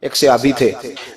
ایک صحابی تھے،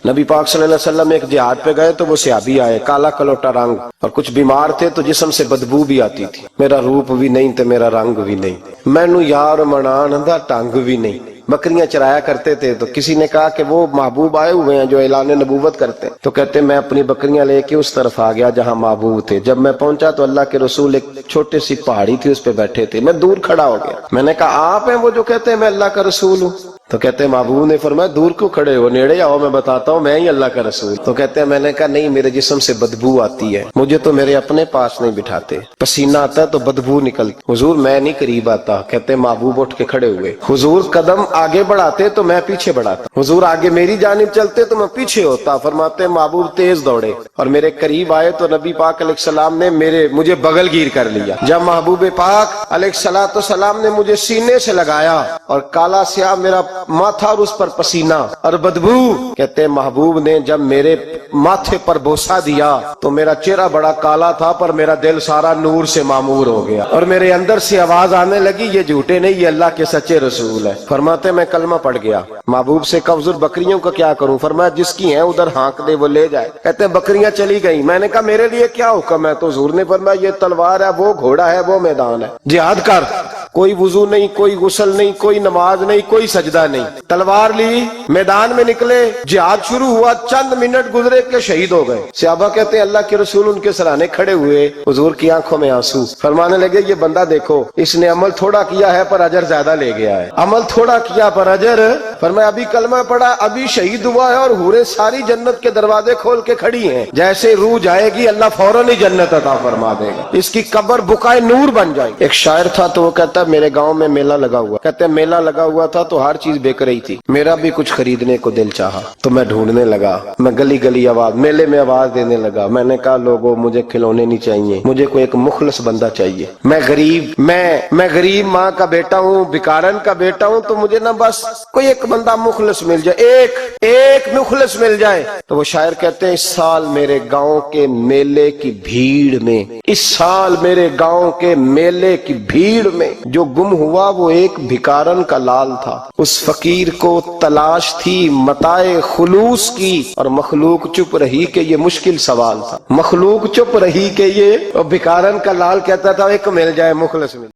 نبی پاک صلی اللہ علیہ وسلم ایک جہاد پہ گئے تو وہ صحابی آئے، کالا کلوٹا رنگ، اور کچھ بیمار تھے تو جسم سے بدبو بھی آتی تھی۔ میرا روپ بھی نہیں تے میرا رنگ بھی نہیں، مینو یار منان دا ٹنگ بھی نہیں۔ بکریاں چرایا کرتے تھے تو کسی نے کہا کہ وہ محبوب آئے ہوئے ہیں جو اعلان نبوت کرتے ہیں، تو کہتے میں اپنی بکریاں لے کے اس طرف آ گیا جہاں محبوب تھے۔ جب میں پہنچا تو اللہ کے رسول ایک چھوٹی سی پہاڑی تھی اس پہ بیٹھے تھے، میں دور کھڑا ہو گیا۔ میں نے کہا آپ ہیں وہ جو کہتے ہیں میں اللہ کا رسول ہوں؟ تو کہتے ہیں محبوب نے فرمایا دور کیوں کھڑے ہو، نیڑے آؤ میں بتاتا ہوں میں ہی اللہ کا رسول۔ تو کہتے ہیں میں نے کہا نہیں، میرے جسم سے بدبو آتی ہے، مجھے تو میرے اپنے پاس نہیں بٹھاتے، پسینہ آتا ہے تو بدبو نکلتی، حضور میں نہیں قریب آتا۔ کہتے ہیں محبوب اٹھ کے کھڑے ہوئے، حضور قدم آگے بڑھاتے تو میں پیچھے بڑھاتا، حضور آگے میری جانب چلتے تو میں پیچھے ہوتا۔ فرماتے ہیں محبوب تیز دوڑے اور میرے قریب آئے تو نبی پاک علیہ السلام نے مجھے بغل گیر کر لیا۔ جب محبوب پاک علیہ السلام نے مجھے سینے سے لگایا اور کالا سیاہ میرا ماتھا اور اس پر پسینہ اور بدبو، کہتے ہیں محبوب نے جب میرے ماتھے پر بوسہ دیا تو میرا چہرہ بڑا کالا تھا پر میرا دل سارا نور سے معمور ہو گیا، اور میرے اندر سے آواز آنے لگی یہ جھوٹے نہیں، یہ اللہ کے سچے رسول ہے۔ فرماتے میں کلمہ پڑھ گیا۔ محبوب سے کہا حضور بکریوں کا کیا کروں؟ فرمایا جس کی ہیں ادھر ہانک دے وہ لے جائے۔ کہتے ہیں بکریاں چلی گئیں۔ میں نے کہا میرے لیے کیا حکم ہے؟ تو حضور نے فرمایا یہ تلوار ہے، وہ گھوڑا ہے، وہ میدان ہے، جہاد کر۔ کوئی وضو نہیں، کوئی غسل نہیں، کوئی نماز نہیں، کوئی سجدہ نہیں، تلوار لی، میدان میں نکلے، جہاد شروع ہوا، چند منٹ گزرے کہ شہید ہو گئے۔ صحابہ کہتے ہیں اللہ کے رسول ان کے سرانے کھڑے ہوئے، حضور کی آنکھوں میں آنسو، فرمانے لگے یہ بندہ دیکھو اس نے عمل تھوڑا کیا ہے پر اجر زیادہ لے گیا ہے، عمل تھوڑا کیا پر اجر۔ فرمایا ابھی کلمہ پڑھا، ابھی شہید ہوا ہے اور حوریں ساری جنت کے دروازے کھول کے کھڑی ہیں، جیسے روح جائے گی اللہ فوراً ہی جنت عطا فرما دے گا، اس کی قبر بقائے نور بن جائے گی۔ ایک شاعر تھا تو وہ کہتا میرے گاؤں میں میلہ لگا ہوا، کہتے ہیں میلہ لگا ہوا تھا تو ہر چیز بک رہی تھی، میرا بھی کچھ خریدنے کو دل چاہا تو میں ڈھونڈنے لگا، میں گلی گلی آواز میلے میں آواز دینے لگا، میں نے کہا لوگوں مجھے کھلونے نہیں چاہیے، مجھے کوئی ایک مخلص بندہ چاہیے، میں غریب ماں کا بیٹا ہوں، بکارن کا بیٹا ہوں، تو مجھے نہ بس کوئی ایک بندہ مخلص مل جائے، ایک مخلص مل جائے۔ تو وہ شاعر کہتے ہیں اس سال میرے گاؤں کے میلے کی بھیڑ میں، اس سال میرے گاؤں کے میلے کی بھیڑ میں جو گم ہوا وہ ایک بھکارن کا لال تھا، اس فقیر کو تلاش تھی متاع خلوص کی، اور مخلوق چپ رہی کہ یہ مشکل سوال تھا، مخلوق چپ رہی کہ یہ بھکارن کا لال کہتا تھا ایک مل جائے مخلص مل